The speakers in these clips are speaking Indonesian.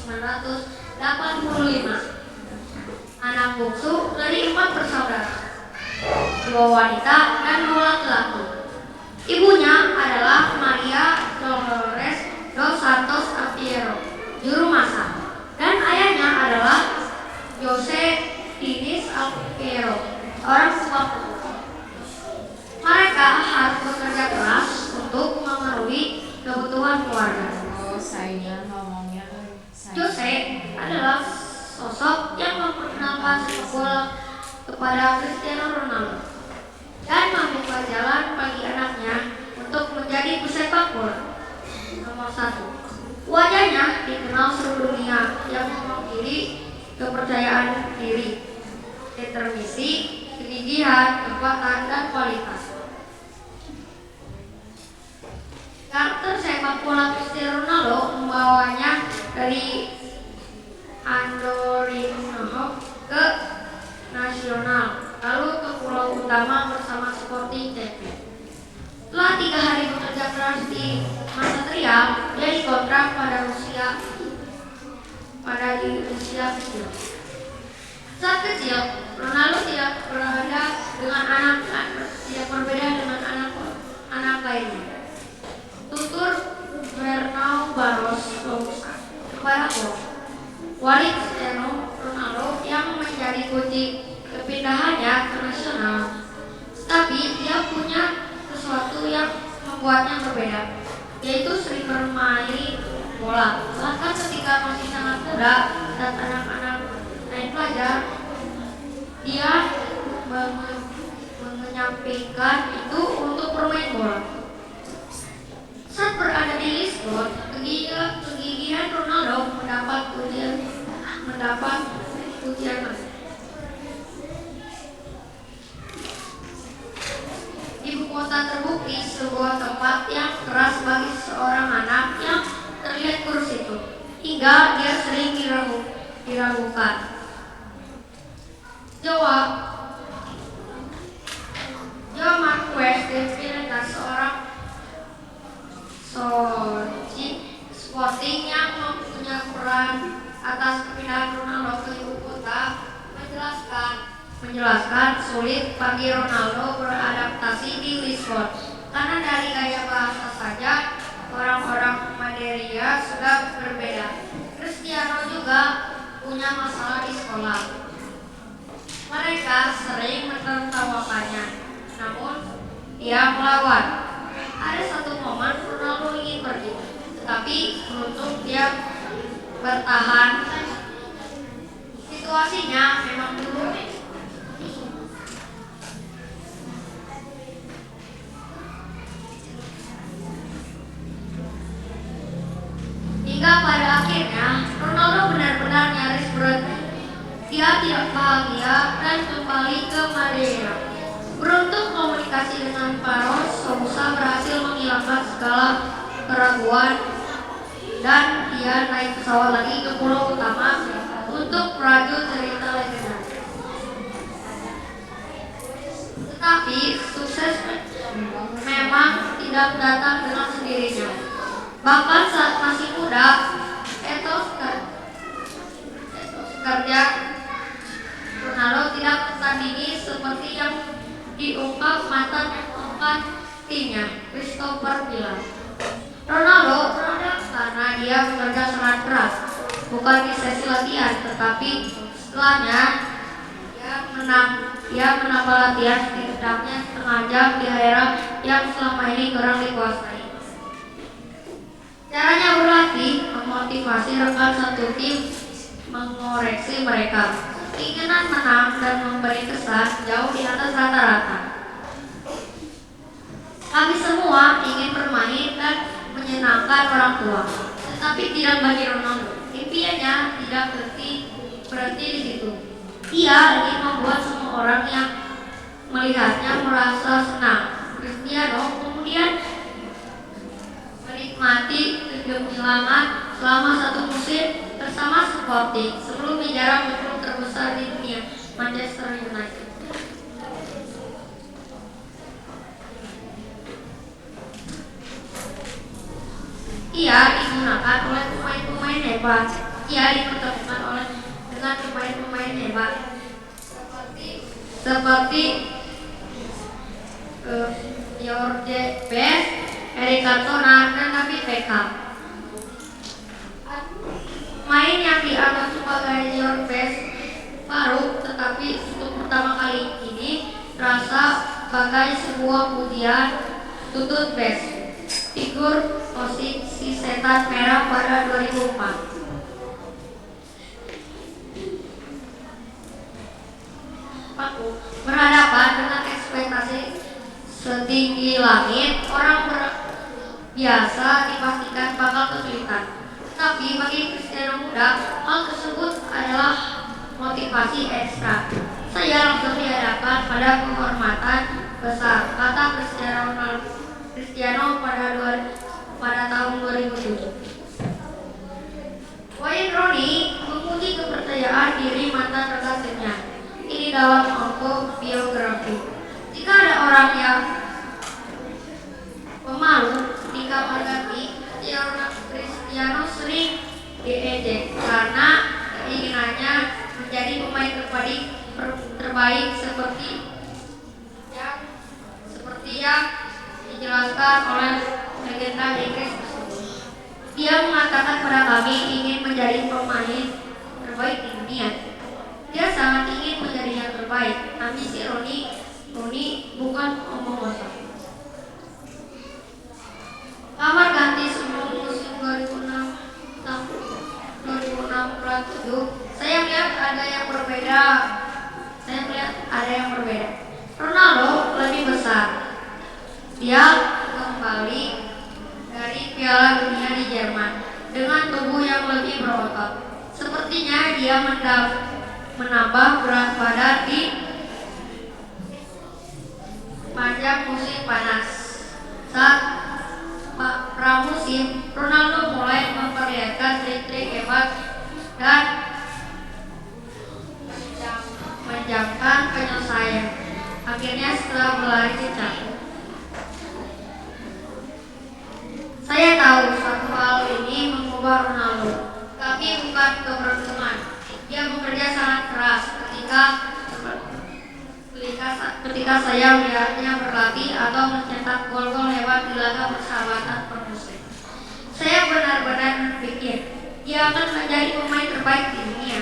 1985. Anak bungsu dari 4 bersaudara, 2 wanita dan 2 laki-laki. Ibunya adalah Maria Dolores dos Santos Aveiro, juru masak, dan ayahnya adalah Jose Diniz Aveiro, orang tua. Mereka harus bekerja keras untuk memenuhi kebutuhan keluarga. Jose adalah sosok yang memperkenalkan sepak bola kepada Cristiano Ronaldo dan membuka jalan bagi anaknya untuk menjadi pesepak bola nomor 1. Wajahnya dikenal seluruh dunia yang mewakili kepercayaan diri, determinasi, kegigihan, kekuatan, dan kualitas. Karakter sepak bola Cristiano Ronaldo membawanya dari Andorino ke nasional, lalu ke Pulau Utama bersama Sporting CP. Setelah 3 hari bekerja keras di Marsatria, dia dikontrak pada usia kecil. Saat kecil, Ronaldo tidak berbeda dengan anak lainnya. Tutur Bernau Barros Sousa kepada klub wali Cristiano Ronaldo yang menjadi kunci kepindahannya ke nasional. Tapi dia punya sesuatu yang membuatnya berbeda, yaitu sering bermain bola. Bahkan ketika masih sangat muda dan anak-anak naik pelajar, dia menyampaikan itu untuk bermain bola. Saat berada di Lisbon, kegigihan Ronaldo mendapat ujian. Ibu kota terbukti sebuah tempat yang keras bagi seorang anak yang terlihat kurus itu, hingga dia sering diragukan. Joao Marques Delpineta, seorang Sporting yang mempunyai peran atas kepindahan Ronaldo ke ibu kota, menjelaskan sulit bagi Ronaldo beradaptasi di Lisbon karena dari gaya bahasa saja orang-orang Madeira sudah berbeda. Cristiano juga punya masalah di sekolah. Mereka sering menertawakannya, namun dia melawan. Ada satu momen Ronaldo ingin pergi, tetapi beruntung dia bertahan. Situasinya memang buruk. Hingga pada akhirnya Ronaldo benar-benar nyaris berhenti. Dia tidak bahagia dan kembali ke Madeira. Beruntung komunikasi dengan Barros Sousa berhasil menghilangkan segala keraguan dan dia naik pesawat lagi ke Pulau Utama untuk merajut cerita legenda. Tetapi sukses memang tidak datang dengan sendirinya. Bahkan saat masih muda, etos kerja Ronaldo tidak tertandingi seperti yang diungkap mantan pelatihnya Christopher bilang. Ronaldo produk karena dia bekerja sangat keras, bukan di sesi latihan, tetapi setelahnya dia menambah latihan setidaknya setengah jam di daerah yang selama ini kurang dikuasai. Caranya berlatih memotivasi rekan satu tim, mengoreksi mereka. Keinginan menang dan memberi kesan jauh di atas rata-rata. Kami semua ingin bermain dan menyenangkan orang tua, tetapi tidak bagi Ronaldo. Impiannya tidak berhenti di situ. Dia ingin membuat semua orang yang melihatnya merasa senang. Cristiano kemudian menikmati kegemilangan selama 1 musim bersama Sporting sebelum menjarah klub terbesar di dunia, Manchester United. Ia digunakan oleh pemain-pemain hebat ia dipertemukan oleh dengan pemain-pemain hebat seperti George Best, Eric Cantona, dan David Beckham. Main yang dianggap sebagai George Best baru, tetapi untuk pertama kali ini terasa sebagai sebuah pujian tutut Best, figur musik si setan merah pada 2004. Berhadapan dengan ekspektasi setinggi langit, orang biasa dipastikan bakal kesulitan. Tapi bagi Cristiano muda, hal tersebut adalah motivasi ekstra. Saya langsung dihadapkan pada penghormatan besar, kata Cristiano pada tahun 2007. Wayne Rooney memuji kepercayaan diri mantan kekasihnya. Ini dalam autobiografi. Jika ada orang yang pemalu ketika berganti, Cristiano sering diejek karena keinginannya menjadi pemain terbaik seperti yang dijelaskan oleh legenda Inggris tersebut. Dia mengatakan pada kami ingin menjadi pemain terbaik di dunia. Dia sangat ingin menjadi yang terbaik. Ambisi Rooney bukan omong kosong. Kamar ganti sebelum musim 2006-2007, saya melihat ada yang berbeda. Ronaldo lebih besar. Dia kembali dari Piala Dunia di Jerman dengan tubuh yang lebih berotot. Sepertinya dia menambah berat badan di panjang musim panas. Saat pramusim, Ronaldo mulai memperlihatkan trik-trik hebat dan menjamkan penyelesaian. Akhirnya setelah berlari kencang, saya tahu satu hal ini mengubah Ronaldo, tapi bukan keberuntungan. Dia bekerja sangat keras ketika saya melihatnya berlatih atau mencetak gol-gol hebat di laga persahabatan per musim. Saya benar-benar berpikir dia akan menjadi pemain terbaik di dunia.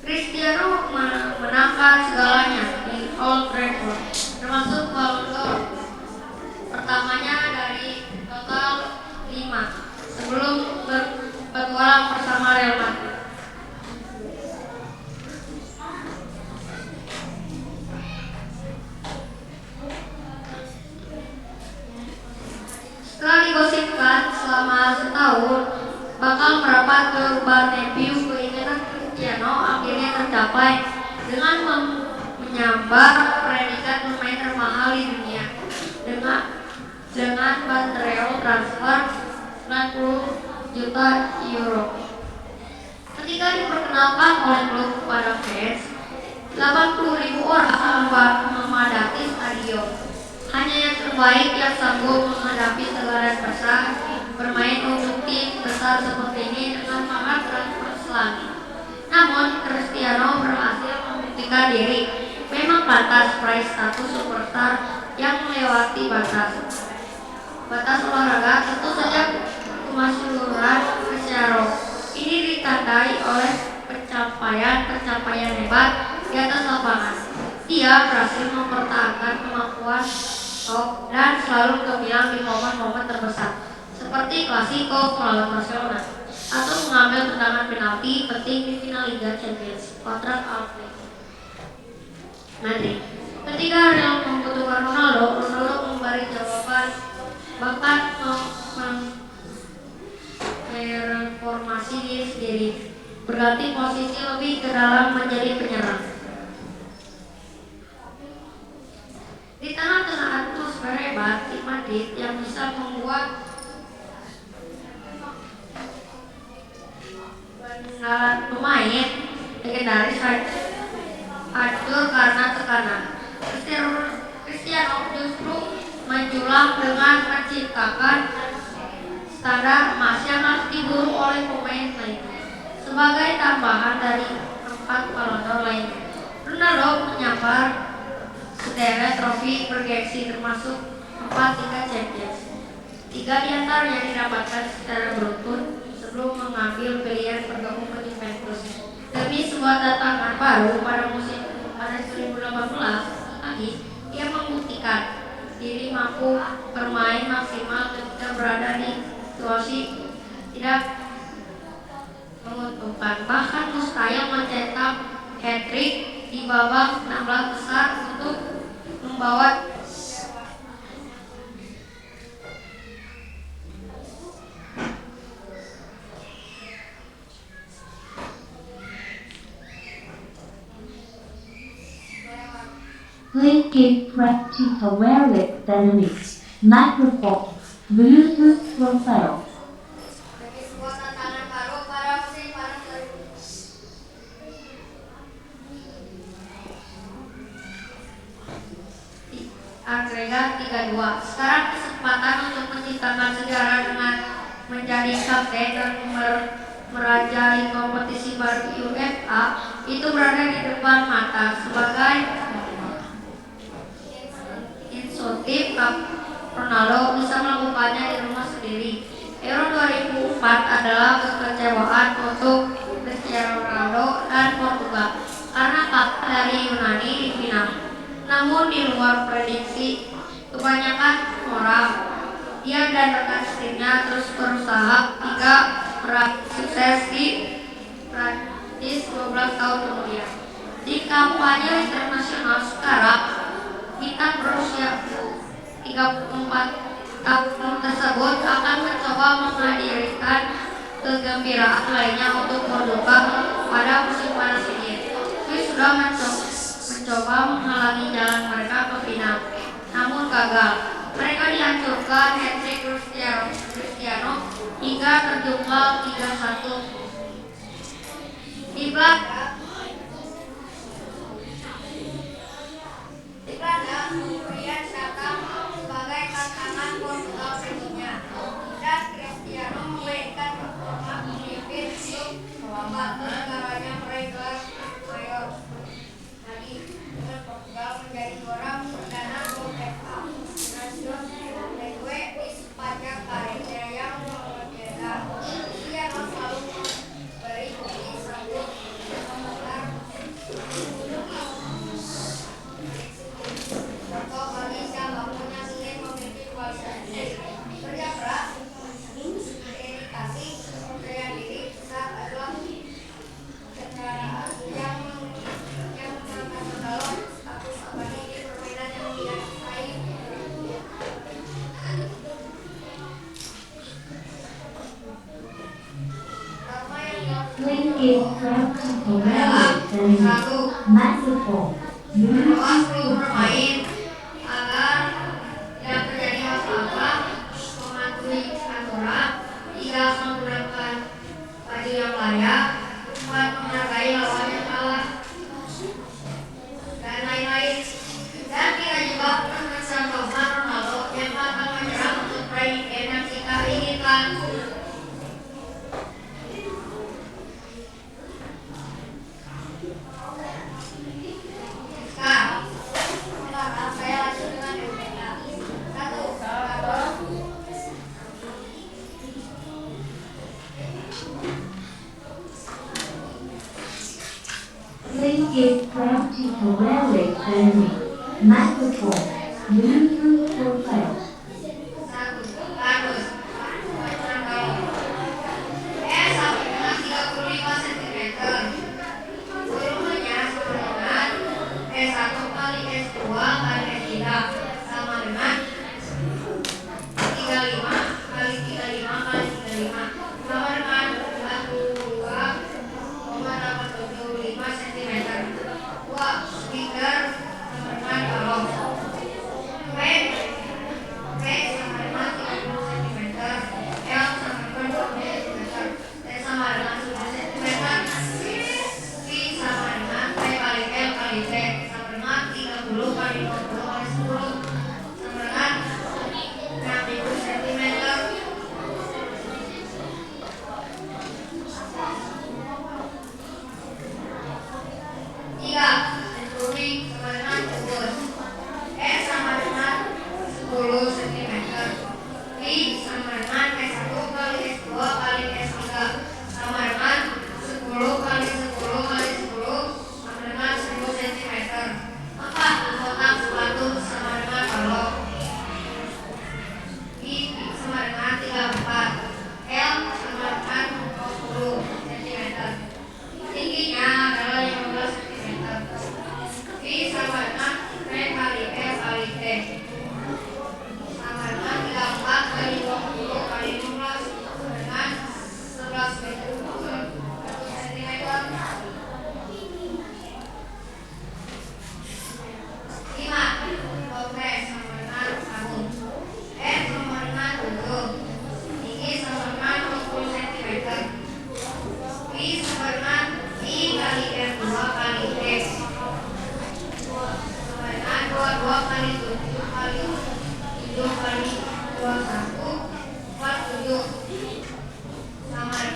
Cristiano menangkan segalanya di Old Trafford, termasuk Ballon d'Or pertamanya dari total 5 sebelum berpetualang bersama Real Madrid. Setelah digosipkan selama setahun bakal merapat ke Bernabeu, keinginan Cristiano akhirnya tercapai dengan menyambar predikat pemain termahal di dunia dengan bandrol transfer 90 juta euro. Ketika diperkenalkan oleh klub kepada fans, 80.000 orang memadati stadion. Hanya yang terbaik yang sanggup menghadapi segala besar bermain untuk tim besar seperti ini dengan semangat transfer selangit. Namun Cristiano berhasil membuktikan diri. Memang pantas meraih status superstar yang melewati batas olahraga. Tentu saja kemasyhuran Cristiano ini ditandai oleh pencapaian hebat di atas lapangan. Dia berhasil mempertahankan kemampuan top dan selalu gemilang di momen-momen terbesar seperti Klasiko melawan Barcelona atau mengambil tendangan penalti penting di final Liga Champions kontra Atletico Madrid. Ketika Real membutuhkan Ronaldo memberi jawaban, bahkan mereformasi diri sendiri, berganti posisi lebih ke dalam menjadi penyerang. Di tengah-tengah atmosfer hebat di Madrid yang bisa membuat pemain legendaris hancur karena tekanan, Cristiano justru menjulang dengan menciptakan standar emasnya harus diburu oleh pemain lainnya. Sebagai tambahan dari 4 pelondor lainnya, Ronaldo menyambar sederet trofi bergengsi termasuk 4 Liga Champions. 3 diantaranya didapatkan secara beruntun sebelum mengambil pilihan bergabung ke Juventus. Demi sebuah tantangan baru pada 2018 lagi, ia membuktikan diri mampu bermain maksimal ketika berada di situasi tidak menguntungkan. Bahkan mustahil mencetak hat-trick di babak 16 besar untuk membawa Please give practical wireless dynamics, microphone, Bluetooth profile. Demi sebuah tantangan baru pada musim panas 2000. Agregat 32. Sekarang kesempatan untuk menciptakan sejarah dengan menjadi kapten dan merajai kompetisi baru UEFA itu berada di depan mata. Sebagai insentif, Ronaldo bisa melakukannya di rumah sendiri. Euro 2004 adalah kekecewaan untuk Cristiano Ronaldo dan Portugal karena kalah dari Yunani di final. Namun di luar prediksi kebanyakan orang, dia dan rekan timnya terus berusaha hingga meraih sukses di Prancis 12 tahun kemudian. Di kampanye internasional sekarang, bintang berusia 34 tahun tersebut akan mencoba menghadirkan kegembiraan lainnya untuk berduka pada musim panas ini. Swiss sudah mencoba menghalangi jalan mereka ke final, namun gagal. Mereka dihancurkan hat-trick Cristiano hingga terjungkal 3-1 di belakang. Kemudian datang sebagai tantangan Portugal berikutnya, dan Cristiano memainkan performa pemimpin untuk membantu negaranya meraih gelar mayor. Tadi dengan Portugal menjadi juara perdana UEFA Nations League di sepanjang karirnya yang berbeda. Cristiano selalu memberi bukti sambut memegang contoh bagi siapapun yang ingin memiliki kualitas kerja keras, dedikasi, percaya diri besar adalah kendaraan yang mengangkat dalam status abadi di permainan yang dia sukai. Please give practical wireless dynamics, microphone, Bluetooth Bermain agar tidak terjadi masalah, mematuhi aturan, tidak menggunakan baju yang layak, menghargai lawan yang kalah, dan lain-lain. Dan kita juga mencontohkan Ronaldo yang akan menyerang untuk meraih game yang kita inginkan. Sekarang saya lanjut dengan UPK. 1. Please give practical wireless dynamics, microphone, Bluetooth profile. 1. Bagus. Sampai dengan 35 cm. Volumenya sama dengan S1 kali S2 kali S3 sama dengan 35 kali 35 kali 35 sama dengan 22,875 cm. 2. Speaker sama dengan balon. W Selamat